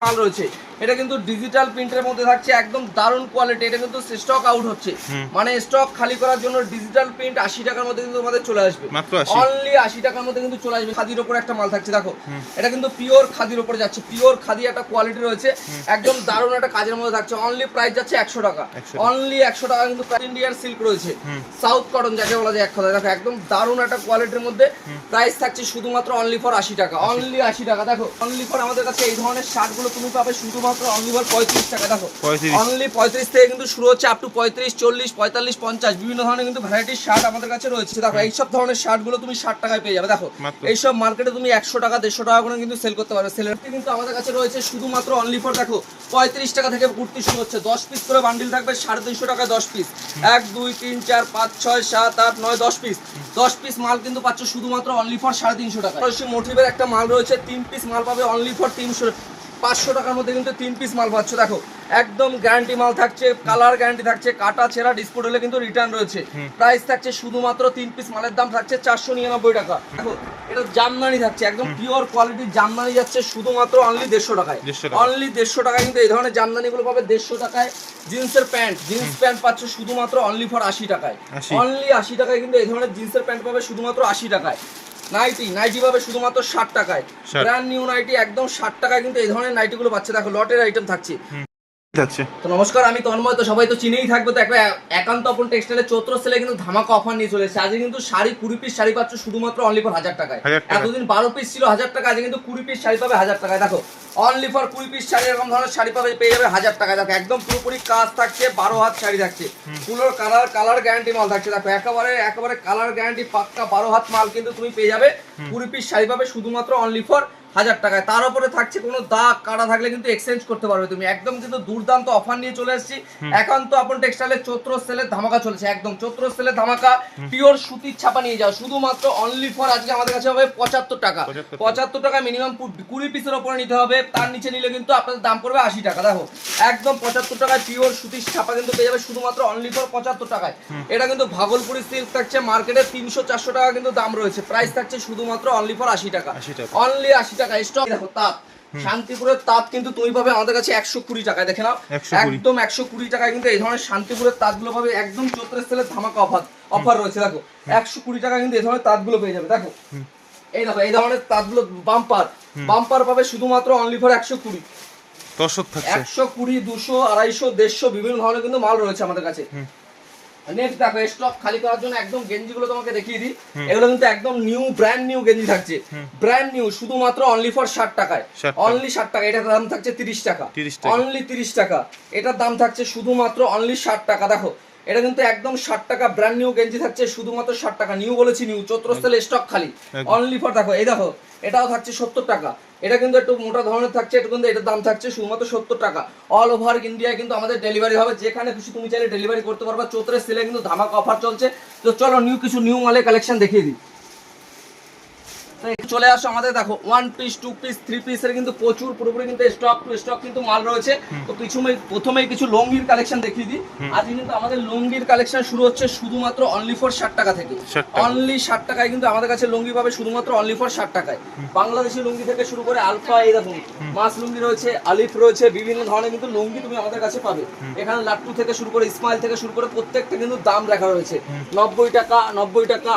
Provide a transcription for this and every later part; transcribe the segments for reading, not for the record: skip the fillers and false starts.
মাল রয়েছে। এটা কিন্তু ডিজিটাল প্রিন্টের মধ্যে থাকছে, একদম দারুণ কোয়ালিটি। এটা কিন্তু স্টক আউট হচ্ছে, মানে স্টক খালি করার জন্য ডিজিটাল প্রিন্ট 80 টাকার মধ্যে কিন্তু আমাদের চলে আসবে, অনলি 80 টাকার মধ্যে কিন্তু চলে আসবে। খাদির উপরে একটা মাল থাকছে, দেখো এটা কিন্তু পিওর খাদির উপরে যাচ্ছে, পিওর খাদি একটা কোয়ালিটি রয়েছে, একদম দারুণ একটা কাজের মধ্যে থাকছে। অনলি প্রাইস যাচ্ছে 100 টাকা, অনলি 100 টাকা কিন্তু ইন্ডিয়ান সিল্ক রয়েছে, সাউথ কটন যাকে বলা যায় এক কথায়। দেখো একদম দারুণ একটা কোয়ালিটির মধ্যে প্রাইস থাকছে শুধুমাত্র অনলি ফর 80 টাকা, অনলি 80 টাকা। দেখো অনলি ফর আমাদের কাছে এই ধরনের শার্ট গুলো তুমি পাবে শুধুমাত্র অনলি ফর 35 টাকা। দেখো অনলি 35 থেকে কিন্তু শুরু হচ্ছে আপ টু 35, 40, 45, 50 বিভিন্ন ধরনের কিন্তু ভ্যারাইটির শার্ট আমাদের কাছে রয়েছে। দেখো এই সব ধরনের শার্ট গুলো তুমি 60 টাকায় পেয়ে যাবে। দেখো এই সব মার্কেটে তুমি 100 টাকা 150 টাকা করে কিন্তু সেল করতে পারবে। সেলের কিন্তু আমাদের কাছে রয়েছে শুধুমাত্র অনলি ফর দেখো 35 টাকা থেকে কুর্তি শুরু হচ্ছে। 10 পিস করে বান্ডিল থাকবে 350 টাকায় 10 পিস, 1 2 3 4 5 6 7 8 9 10 পিস। 10 পিস মাল কিন্তু পাচ্ছ শুধুমাত্র অনলি ফর 350 টাকা। মোটিভের একটা মাল রয়েছে, 3 পিস মাল পাবে অনলি ফর 500 টাকার মধ্যে কিন্তু 3 পিস মাল পাচ্ছ। দেখো একদম গ্যারান্টি মাল থাকছে, কালার গ্যারান্টি থাকছে, কাটা ছেঁড়া ডিসপোর্ট হলে কিন্তু রিটার্ন রয়েছে। প্রাইস থাকছে শুধুমাত্র 3 পিস মালের দাম থাকছে 499 টাকা। দেখো এটা জামদানি থাকছে, একদম পিওর কোয়ালিটির জামদানি যাচ্ছে শুধুমাত্র অনলি 150 টাকায়, অনলি 150 টাকায় কিন্তু এই ধরনের জামদানি গুলো পাবে 150 টাকায়। জিন্সের প্যান্ট, জিন্স প্যান্ট পাচ্ছ শুধুমাত্র অনলি ফর 80 টাকায়, অনলি 80 টাকায় কিন্তু এই ধরনের জিন্সের প্যান্ট পাবে শুধুমাত্র 80 টাকায়। নাইটি পাবে শুধুমাত্র 60 টাকায়, ব্র্যান্ড নিউ নাইটি একদম 60 টাকায় কিন্তু এই ধরনের নাইটি গুলো পাচ্ছে। দেখো লটের আইটেম থাকছে। তো নমস্কার, আমি তন্ময়। তো সবাই তো চিনেই থাকবে, তো একটা একান্ত আপন টেক্সটাইলের চৈত্র সেলে কিন্তু ধামাকা অফার নিয়ে চলে এসেছে। আজকে কিন্তু শাড়ি 20 পিস শাড়ি পাচ্ছ শুধুমাত্র অনলি ফর 1000 টাকায়। এতদিন 12 পিস ছিল 1000 টাকা, আজকে কিন্তু 20 পিস শাড়ি পাবে 1000 টাকায়। দেখো অনলি ফর 20 পিস শাড়ি এরকম ধরনের শাড়ি পাবে, পেয়ে যাবে 1000 টাকায়। দেখো একদম পুরোপুরি কাজ থাকছে, 12 হাত শাড়ি থাকছে, পুরো কালার গ্যারান্টি মাল থাকছে। দেখো একেবারে কালার গ্যারান্টি পাক্কা 12 হাত মাল কিন্তু তুমি পেয়ে যাবে। 20 পিস শাড়ি পাবে শুধুমাত্র অনলি ফর 1000 টাকায়। তার উপরে থাকছে কোনো দাগ কাটা থাকলে কিন্তু এক্সচেঞ্জ করতে পারবে তুমি। একদম কিন্তু দুর্দান্ত অফার নিয়ে চলে এসেছি। একান্ত আপন টেক্সটাইলের চৈত্র সেলের ধামাকা চলেছে, একদম চৈত্র সেলের ধামাকা। পিওর সুতির ছাপা নিয়ে যাও শুধুমাত্র অনলি ফর আজকে আমাদের কাছে হবে 75 টাকা। 75 টাকা মিনিমাম 20 পিসের উপরে নিতে হবে, তার নিচে নিলে কিন্তু আপনাদের দাম পড়বে 80 টাকা। দেখো একদম 75 টাকায় পিওর সুতির ছাপা কিন্তু পেয়ে যাবে শুধুমাত্র অনলি ফর 75 টাকায়। এটা কিন্তু ভাগলপুরি সিল্ক থাকছে, মার্কেটে 300-400 টাকা কিন্তু দাম রয়েছে, প্রাইস থাকছে শুধুমাত্র অনলি ফর 80 টাকা, অনলি 80 টাকা। স্টক দেখো তাঁত, শান্তিপুরের তাঁত কিন্তু তুমি পাবে আমাদের কাছে 120 টাকায়। দেখে নাও একদম 120 টাকায় কিন্তু এই ধরনের শান্তিপুরের তাঁতগুলো পাবে, একদম চৈত্র সেলের ধামাকা অফার রয়েছে। দেখো 120 টাকা কিন্তু এই ধরনের তাঁতগুলো পেয়ে যাবে। দেখো এই ধরনের তাঁতগুলো বাম্পার পাবে শুধুমাত্র অনলি ফর 120, 120, 200, 250, 150 বিভিন্ন ধরনের কিন্তু মাল রয়েছে আমাদের কাছে। নেক্সট দেখো স্টক খালি করার জন্য একদম গেঞ্জিগুলো তোমাকে দেখিয়ে দিই। এগুলো কিন্তু একদম নিউ ব্র্যান্ড নিউ গেঞ্জি থাকছে, ব্র্যান্ড নিউ শুধুমাত্র অনলি ফর 60 টাকায়, অনলি 60 টাকা। এটার দাম থাকছে 30 টাকা, অনলি 30 টাকা। এটার দাম থাকছে শুধুমাত্র অনলি 60 টাকা। দেখো এটা কিন্তু একদম 60 টাকা ব্র্যান্ড নিউ গেঞ্জি থাকছে শুধুমাত্র 60 টাকা। নিউ বলেছি নিউ, চৈত্র সেলে স্টক খালি অনলি ফর। দেখো এই দেখো এটাও থাকছে 70 টাকা। এটা কিন্তু একটু মোটা ধরনের থাকছে, এটা কিন্তু এটার দাম থাকছে শুধুমাত্র 70 টাকা। অল ওভার ইন্ডিয়া কিন্তু আমাদের ডেলিভারি হবে, যেখানে খুশি তুমি চাইলে ডেলিভারি করতে পারবে। চৈত্রের সেলে কিন্তু ধামাকা অফার চলছে। তো চলো কিছু নিউ মালের কালেকশন দেখিয়ে দিই। চলে আসো আমাদের, দেখো 1 পিস 2 পিস 3 পিসের কিন্তু প্রচুর পুরোপুরি কিন্তু স্টক কিন্তু মাল রয়েছে। তো প্রথমেই কিছু লুঙ্গির কালেকশন দেখিয়ে দিই। আজকে কিন্তু আমাদের লুঙ্গির কালেকশন শুরু হচ্ছে শুধুমাত্র অনলি ফর 60 টাকা থেকে, অনলি 60 টাকায় কিন্তু আমাদের কাছে লুঙ্গি পাবে শুধুমাত্র অনলি ফর 60 টাকায়। বাংলাদেশি লুঙ্গি থেকে শুরু করে আলফা, এই দেখুন মাস লুঙ্গি রয়েছে, আলিফ রয়েছে, বিভিন্ন ধরনের কিন্তু লুঙ্গি তুমি আমাদের কাছে পাবে। এখানে লাট্টু থেকে শুরু করে ইসমাইল থেকে শুরু করে প্রত্যেকটা কিন্তু দাম লেখা রয়েছে। 90 টাকা,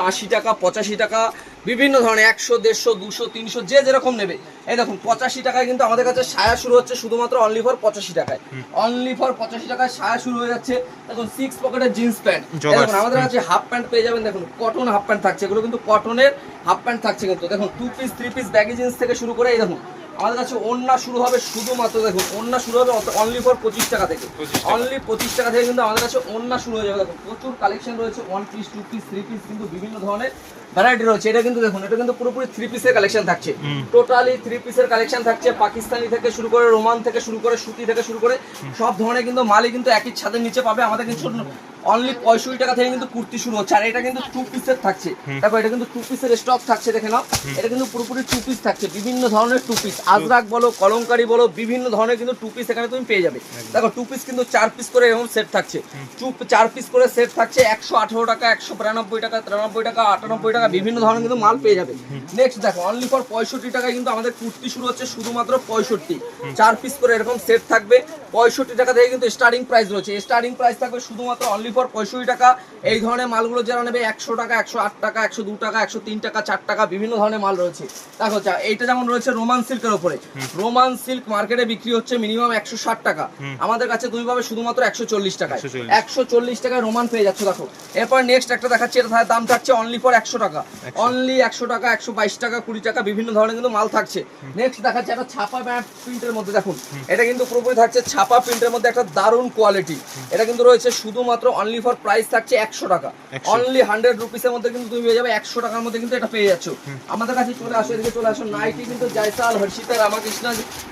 80 টাকা, 85 টাকা, বিভিন্ন ধরনের 100, 150, 200, 300 যে যেরকম নেবে। এই দেখুন 85 টাকায় কিন্তু আমাদের কাছে সায়া শুরু হচ্ছে শুধুমাত্র অনলি ফর 85 টাকায়, অনলি ফর 85 টাকায় সায়া শুরু হয়ে যাচ্ছে। দেখুন 6 পকেটের জিন্স প্যান্ট, দেখুন আমাদের কাছে হাফ প্যান্ট পেয়ে যাবেন। দেখুন কটন হাফ প্যান্ট থাকছে, এগুলো কিন্তু কটনের হাফ প্যান্ট থাকছে কিন্তু। দেখুন 2 পিস 3 পিস ব্যাগি জিন্স থেকে শুরু করে এই দেখুন আমাদের কাছে ওড়না শুরু হবে শুধুমাত্র, দেখুন ওড়না শুরু হবে অনলি ফর 25 টাকা থেকে, অনলি 25 টাকা থেকে কিন্তু আমাদের কাছে ওড়না শুরু হয়ে যাবে। দেখুন প্রচুর কালেকশন রয়েছে, 1 পিস 2 পিস 3 পিস কিন্তু বিভিন্ন ধরনের ভ্যারাইটি রয়েছে। এটা কিন্তু দেখুন এটা কিন্তু পুরোপুরি 3 পিসের কালেকশন থাকছে, টোটালি 3 পিসের কালেকশন থাকছে। পাকিস্তানি থেকে শুরু করে, রোমান থেকে শুরু করে, সুতি থেকে শুরু করে সব ধরনের কিন্তু মালই কিন্তু একই ছাদের নিচে পাবে আমাদের কিন্তু। অনলি 65 টাকা থেকে কিন্তু কুর্তি শুরু হচ্ছে। আর এটা কিন্তু 2 পিসের থাকছে। দেখো এটা কিন্তু 2 পিসের স্টক থাকছে, দেখে নাও এটা কিন্তু পুরোপুরি 2 পিস থাকছে, বিভিন্ন ধরনের 2 পিস, আজরাক বলো, কলমকারি বলো, বিভিন্ন ধরনের কিন্তু 2 পিস এখানে তুমি পেয়ে যাবে। দেখো 2 পিস কিন্তু 4 পিস করে এরকম সেট থাকছে, 4 পিস করে সেট থাকছে 118 টাকা, 192 টাকা, 93 টাকা, 98 টাকা, টাকা বিভিন্ন ধরনের কিন্তু মাল পেয়ে যাবে। নেক্সট দেখো অনলি ফর 65 টাকায় কিন্তু আমাদের কুর্তি শুরু হচ্ছে শুধুমাত্র 65, 4 পিস করে এরকম সেট থাকবে। 65 টাকা থেকে কিন্তু স্টার্টিং প্রাইস রয়েছে, স্টার্টিং প্রাইস থাকবে শুধুমাত্র অনলি ফর 65 টাকা। এই ধরনের মালগুলো যারা নেবে 100 টাকা, 108 টাকা, 102 টাকা, 103 টাকা, 4 টাকা বিভিন্ন ধরনের মাল রয়েছে। দেখো এইটা যেমন রয়েছে রোমান সিল্কের উপরে, রোমান সিল্ক মার্কেটে বিক্রি হচ্ছে মিনিমাম 160 টাকা, আমাদের কাছে তুমি পাবে শুধুমাত্র 140 টাকায়। 140 টাকায় রোমান পেয়ে যাচ্ছ। দেখো এরপর নেক্সট একটা দেখাচ্ছি, এটা দাম থাকছে অনলি ফর 100 টাকা, অনলি 100 টাকা, 122 টাকা, 20 টাকা বিভিন্ন ধরনের কিন্তু মাল থাকছে। নেক্সট দেখাচ্ছি একটা ছাপা প্রিন্টের মধ্যে, দেখুন এটা কিন্তু পুরোপুরি থাকছে ছাপা প্রিন্টের মধ্যে একটা দারুণ কোয়ালিটি। এটা কিন্তু রয়েছে শুধুমাত্র অনলি ফর প্রাইস থাকছে 100 টাকা, অনলি 100 রুপিসের মধ্যে কিন্তু তুমি পেয়ে যাবে 100 টাকার মধ্যে কিন্তু এটা পেয়ে যাচ্ছ। আমাদের কাছে চলে আসো, এদিকে চলে আসো। নাইটি কিন্তু জয়সাল, হর্ষিতা, রামাকৃষ্ণ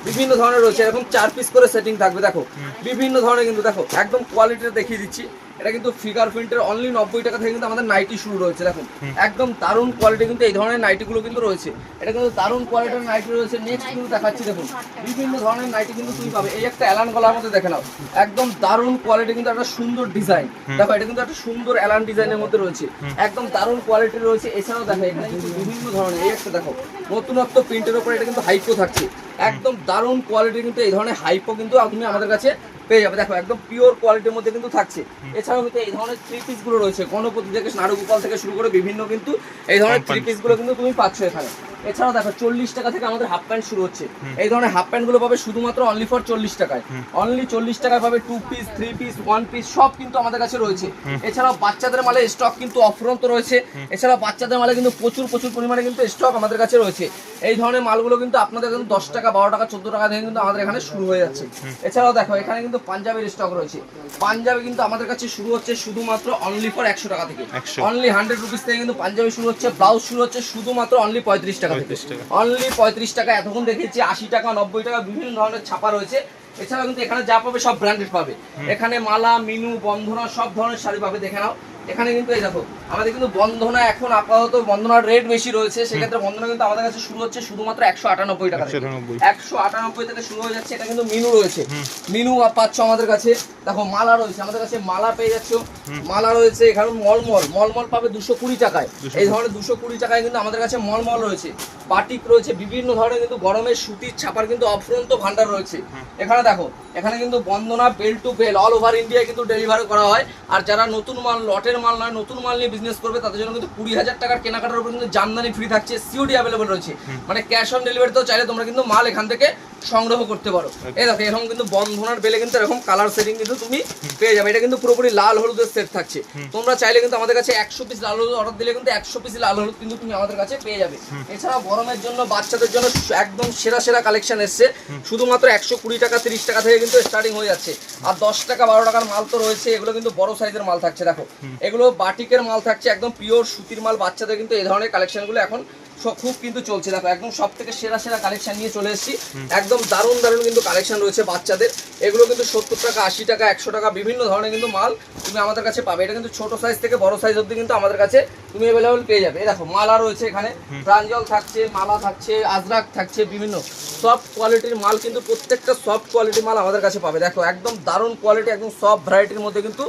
বিভিন্ন ধরনের রয়েছে, এরকম 4 পিস করে সেটিং থাকবে। দেখো বিভিন্ন ধরনের কিন্তু দেখো একদম কোয়ালিটিটা দেখিয়ে দিচ্ছি। এটা কিন্তু ফিগার প্রিন্টের অনলি 90 টাকা থেকে কিন্তু আমাদের নাইটি শুরু রয়েছে। দেখুন একদম দারুণ কোয়ালিটি কিন্তু এই ধরনের নাইটিগুলো কিন্তু রয়েছে, এটা কিন্তু দারুণ কোয়ালিটির নাইটি রয়েছে। নেক্সট কিন্তু দেখাচ্ছি, দেখুন বিভিন্ন ধরনের নাইটি কিন্তু তুমি পাবে। এই একটা অ্যালান গলার মধ্যে দেখে নাও, একদম দারুণ কোয়ালিটি কিন্তু একটা সুন্দর ডিজাইন। দেখো এটা কিন্তু একটা সুন্দর অ্যালান ডিজাইনের মধ্যে রয়েছে, একদম দারুণ কোয়ালিটি রয়েছে। এছাড়াও দেখো এখানে কিন্তু বিভিন্ন ধরনের এই একটা দেখো নতুনত্ব প্রিন্টের উপরে এটা কিন্তু হাইপো থাকছে, একদম দারুণ কোয়ালিটি কিন্তু এই ধরনের হাইপো কিন্তু তুমি আমাদের কাছে পেয়ে যাবে। দেখো একদম পিওর কোয়ালিটির মধ্যে কিন্তু থাকছে। এছাড়াও কিন্তু এই ধরনের 3 পিস গুলো রয়েছে, গণপতি থেকে নাড়ুগোপাল থেকে শুরু করে বিভিন্ন কিন্তু এই ধরনের 3 পিস গুলো কিন্তু তুমি পাচ্ছ এখানে। এছাড়াও দেখো 40 টাকা থেকে আমাদের হাফ প্যান্ট শুরু হচ্ছে, এই ধরনের হাফ প্যান্ট গুলো পাবে শুধুমাত্র অনলি ফর 40 টাকায়, অনলি 40 টাকায় পাবে। 2 পিস, 3 পিস, 1 পিস সব কিন্তু আমাদের কাছে রয়েছে। এছাড়াও বাচ্চাদের মালে স্টক কিন্তু অফুরন্ত রয়েছে, এছাড়াও বাচ্চাদের মালে কিন্তু প্রচুর পরিমাণে কিন্তু স্টক আমাদের কাছে রয়েছে। এই ধরনের মালগুলো কিন্তু আপনাদের কিন্তু 10 টাকা, 12 টাকা, 14 টাকা থেকে কিন্তু আমাদের এখানে শুরু হয়ে যাচ্ছে। এছাড়াও দেখো এখানে কিন্তু পাঞ্জাবের স্টক রয়েছে, পাঞ্জাবি কিন্তু আমাদের কাছে শুরু হচ্ছে শুধুমাত্র অনলি ফর 100 টাকা থেকে, অনলি 100 রুপিস থেকে কিন্তু পাঞ্জাবি শুরু হচ্ছে। ব্লাউজ শুরু হচ্ছে শুধুমাত্র অনলি 35 টাকা থেকে, অনলি 35 টাকা। এতক্ষণ দেখেছি 80 টাকা, 90 টাকা বিভিন্ন ধরনের ছাপা রয়েছে। এছাড়াও কিন্তু এখানে যা পাবে সব ব্র্যান্ডেড পাবে, এখানে মালা, মিনু, বন্ধনা সব ধরনের শাড়ি পাবে। দেখে নাও এখানে কিন্তু এই দেখো আমাদের কিন্তু বন্ধনা এখন আপাতত বন্ধনার রেট বেশি রয়েছে, সেক্ষেত্রে বন্ধনা কিন্তু আমাদের কাছে শুরু হচ্ছে শুধুমাত্র 198 টাকা, 198 থেকে শুরু হয়ে যাচ্ছে। এটা কিন্তু মিনু রয়েছে, মিনু পাচ্ছ আমাদের কাছে। দেখো মালা রয়েছে আমাদের কাছে, মালা পেয়ে যাচ্ছ, মালা রয়েছে এখানে। মলমল পাবে 220 টাকায়, এই ধরনের 220 টাকায় কিন্তু আমাদের কাছে মলমল রয়েছে। বাটিক রয়েছে বিভিন্ন ধরনের কিন্তু গরমের সুতির ছাপার কিন্তু অফুরন্ত ভান্ডার রয়েছে। এখানে দেখো এখানে কিন্তু বন্ধনা বেল টু বেল অল ওভার ইন্ডিয়া কিন্তু ডেলিভারি করা হয়। আর যারা নতুন মাল, লটের মাল নয়, নতুন মাল নিয়ে বিজনেস করবে তাদের জন্য কিন্তু 20,000 টাকার কেনাকাটার উপর কিন্তু জামদানি ফ্রি থাকছে, সিওডি অ্যাভেলেবল রয়েছে, মানে ক্যাশ অন ডেলিভারিতেও চাইলে তোমরা কিন্তু মাল এখান থেকে সংগ্রহ করতে পারো। এই দেখো এরকম কিন্তু বন্ধনার বেলে কিন্তু এরকম কালার সেটিং কিন্তু তুমি পেয়ে যাবে। এটা কিন্তু পুরোপুরি লাল হলুদের সেট থাকছে, তোমরা চাইলে কিন্তু আমাদের কাছে 100 পিস লাল হলুদ অর্ডার দিলে কিন্তু 100 পিস লাল হলুদ কিন্তু তুমি আমাদের কাছে পেয়ে যাবে। এছাড়াও গরমের জন্য বাচ্চাদের জন্য একদম সেরা কালেকশন এসছে, শুধুমাত্র 120 টাকা, 30 টাকা থেকে কিন্তু স্টার্টিং হয়ে যাচ্ছে। আর 10 টাকা, 12 টাকার মাল তো রয়েছে, এগুলো কিন্তু বড় সাইজের মাল থাকছে। দেখো এগুলো বাটিকের মাল থাকছে, একদম পিওর সুতির মাল। বাচ্চাদের কিন্তু এই ধরনের কালেকশনগুলো এখন খুব কিন্তু চলছে। দেখো একদম সব থেকে সেরা কালেকশন নিয়ে চলে এসেছি, একদম দারুণ কিন্তু কালেকশন রয়েছে বাচ্চাদের। এগুলো কিন্তু 70 টাকা, 80 টাকা, 100 টাকা বিভিন্ন ধরনের কিন্তু মাল তুমি আমাদের কাছে পাবে। এটা কিন্তু ছোট সাইজ থেকে বড় সাইজ অবধি কিন্তু আমাদের কাছে তুমি অ্যাভেলেবল পেয়ে যাবে। এই দেখো মালা রয়েছে এখানে, প্রাঞ্জল থাকছে, মালা থাকছে, আজরাক থাকছে, বিভিন্ন সফট কোয়ালিটির মাল কিন্তু প্রত্যেকটা সফট কোয়ালিটির মাল আমাদের কাছে পাবে। দেখো একদম দারুণ কোয়ালিটি, একদম সফট ভ্যারাইটির মধ্যে কিন্তু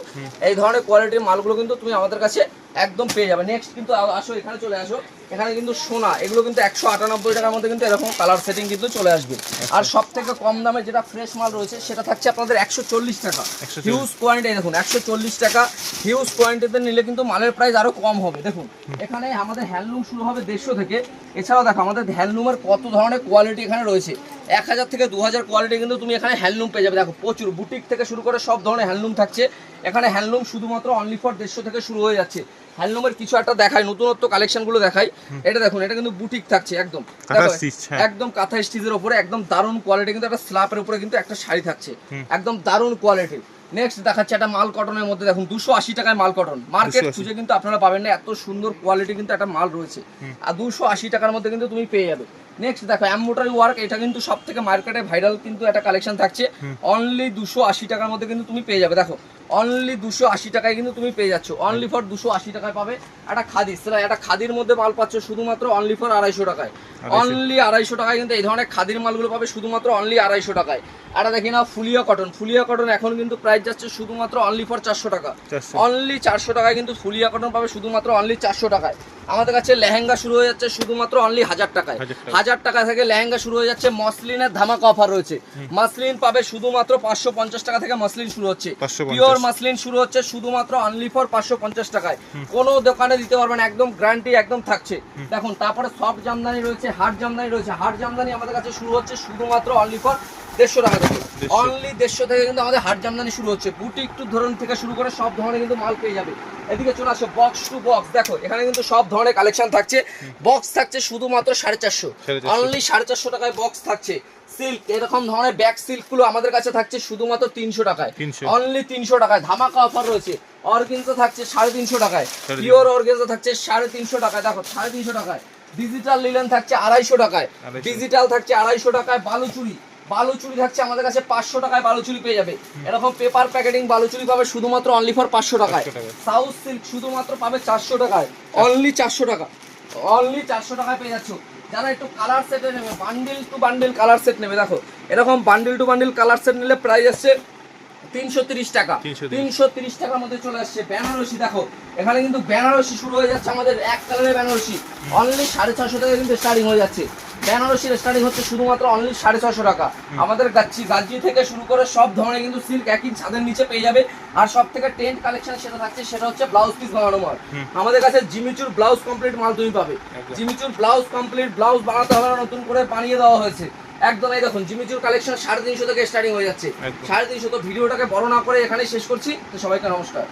এই ধরনের কোয়ালিটির মালগুলো কিন্তু তুমি আমাদের কাছে একদম পেয়ে যাবে। নেক্সট কিন্তু আসো, এখানে চলে আসো। এখানে কিন্তু সোনা, এগুলো কিন্তু 198 টাকার মধ্যে কিন্তু এরকম কালার সেটিং কিন্তু চলে আসবে। আর সব থেকে কম দামে যেটা ফ্রেশ মাল রয়েছে সেটা থাকছে আপনাদের 140 টাকা, হিউজ কোয়ান্টিটি। দেখুন 140 টাকা হিউজ কোয়ান্টিটিতে নিলে কিন্তু মালের প্রাইস আরো কম হবে। দেখুন এখানে আমাদের হ্যান্ডলুম শুরু হবে 150 থেকে। এছাড়াও দেখো আমাদের হ্যান্ডলুমের কত ধরনের কোয়ালিটি এখানে রয়েছে, 1000 থেকে 2000 কোয়ালিটি কিন্তু তুমি এখানে হ্যান্ডলুম পেয়ে যাবে। দেখো প্রচুর বুটিক থেকে শুরু করে সব ধরনের হ্যান্ডলুম থাকছে এখানে। হ্যান্ডলুম শুধুমাত্র অনলি ফর 150 থেকে শুরু হয়ে যাচ্ছে। হ্যান্ডলুমের কিছু একটা দেখাই, নতুনত্ব কালেকশন গুলো দেখাই। এটা দেখুন, এটা কিন্তু বুটিক থাকছে, একদম একদম কাঁথা স্টিচের উপরে, একদম দারুণ কোয়ালিটি কিন্তু একটা স্ল্যাপের উপরে কিন্তু একটা শাড়ি থাকছে, একদম দারুণ কোয়ালিটি। নেক্সট দেখাচ্ছে একটা মাল কটনের মধ্যে, দেখুন 280 টাকায় মাল কটন। মার্কেট খুঁজে কিন্তু আপনারা পাবেন না, এত সুন্দর কোয়ালিটি কিন্তু একটা মাল রয়েছে। আর 280 টাকার মধ্যে কিন্তু তুমি পেয়ে যাবে। নেক্সট দেখো এমব্রয়ডারি ওয়ার্ক, এটা কিন্তু সব থেকে মার্কেটে ভাইরাল কিন্তু একটা কালেকশন থাকছে, অনলি 280 টাকার মধ্যে কিন্তু তুমি পেয়ে যাবে। দেখো অনলি 280 টাকায় কিন্তু তুমি পেয়ে যাচ্ছ, অনলি ফর 280 টাকায় পাবে একটা খাদি। একটা খাদির মধ্যে মাল পাচ্ছ শুধুমাত্র অনলি ফর 250 টাকায়, অনলি 250 টাকায় কিন্তু এই ধরনের খাদির মালগুলো পাবে শুধুমাত্র অনলি 250 টাকায়। এটা দেখি না ফুলিয়া কটন এখন কিন্তু প্রাইস যাচ্ছে শুধুমাত্র অনলি ফর 400 টাকা, অনলি 400 টাকায় কিন্তু ফুলিয়া কটন পাবে শুধুমাত্র অনলি 400 টাকায়। আমাদের কাছে লেহেঙ্গা শুরু হয়ে যাচ্ছে শুধুমাত্র অনলি 1000 টাকায়, 1000 টাকা থেকে লেহেঙ্গা শুরু হয়ে যাচ্ছে। মসলিনের ধামাকা অফার রয়েছে, মসলিন পাবে শুধুমাত্র 550 টাকা থেকে মসলিন শুরু হচ্ছে, পিওর মসলিন শুরু হচ্ছে শুধুমাত্র অনলি ফর 550 টাকায়। কোনো দোকানে দিতে পারবেন, একদম গ্যারান্টি একদম থাকছে। দেখুন তারপরে সফট জামদানি রয়েছে, হার্ড জামদানি রয়েছে। হার্ড জামদানি আমাদের কাছে শুরু হচ্ছে শুধুমাত্র অনলি ফর 150 টাকা থেকে, অনলি 150 থেকে কিন্তু আমাদের হার্ড জামদানি শুরু হচ্ছে। বুটিক টু ধরন থেকে শুরু করে সব ধরনের কিন্তু মাল পেয়ে যাবে। এদিকে চলে আসো বক্স টু বক্স, দেখো এখানে কিন্তু সব ধরনের কালেকশন থাকছে। বক্স থাকছে শুধুমাত্র 450, অনলি 450 টাকায় বক্স থাকছে। সিল্ক এরকম ধরনের ব্যাক সিল্ক গুলো আমাদের কাছে থাকছে শুধুমাত্র 300 টাকায়, অনলি 300 টাকায় ধামাকা অফার রয়েছে। অর্গানজা থাকছে 350 টাকায়, পিওর অর্গানজা থাকছে 350 টাকায়, দেখো 350 টাকায়। ডিজিটাল লিলেন থাকছে 250 টাকায়, ডিজিটাল থাকছে 250 টাকায়। বালুচুরি থাকছে আমাদের কাছে 500 টাকায়, বালুচুরি পেয়ে যাবে। এরকম পেপার প্যাকেটিং বালুচুরি পাবে শুধুমাত্র অনলি ফর 500 টাকায়। সাউথ সিল্ক শুধুমাত্র পাবে 400 টাকায়, অনলি 400 টাকা, অনলি 400 টাকায় পেয়ে যাচ্ছ। যারা একটু কালার সেটে নেবে, bundle to bundle colour set নেবে, দেখো এরকম bundle to bundle colour set নিলে প্রাইস আসছে 330 টাকা, 330 টাকার মধ্যে চলে আসছে। বেনারসি দেখো এখানে কিন্তু বেনারসি শুরু হয়ে যাচ্ছে আমাদের এক কালারের বেনারসি, অনলি 650 টাকা কিন্তু স্টার্টিং হয়ে যাচ্ছে। বেনারসির স্টার্টিং হচ্ছে শুধুমাত্র অনলি 650 টাকা। আমাদের গাজি থেকে শুরু করে সব ধরনের কিন্তু সিল্ক একই ছাদের নিচে পেয়ে যাবে। আর সব থেকে ট্রেন্ড কালেকশন সেটা থাকছে, সেটা হচ্ছে ব্লাউজ পিস বানানো মাল। আমাদের কাছে জিমিচুর ব্লাউজ কমপ্লিট মাল তুমি পাবে, জিমিচুর ব্লাউজ কমপ্লিট ব্লাউজ বানাতে হবে না, নতুন করে বানিয়ে দেওয়া হয়েছে একদম। এই দেখুন জিমিচুর কালেকশন 350 থেকে স্টার্টিং হয়ে যাচ্ছে, 350। তো ভিডিওটাকে বড় না করে এখানেই শেষ করছি, তো সবাইকে নমস্কার।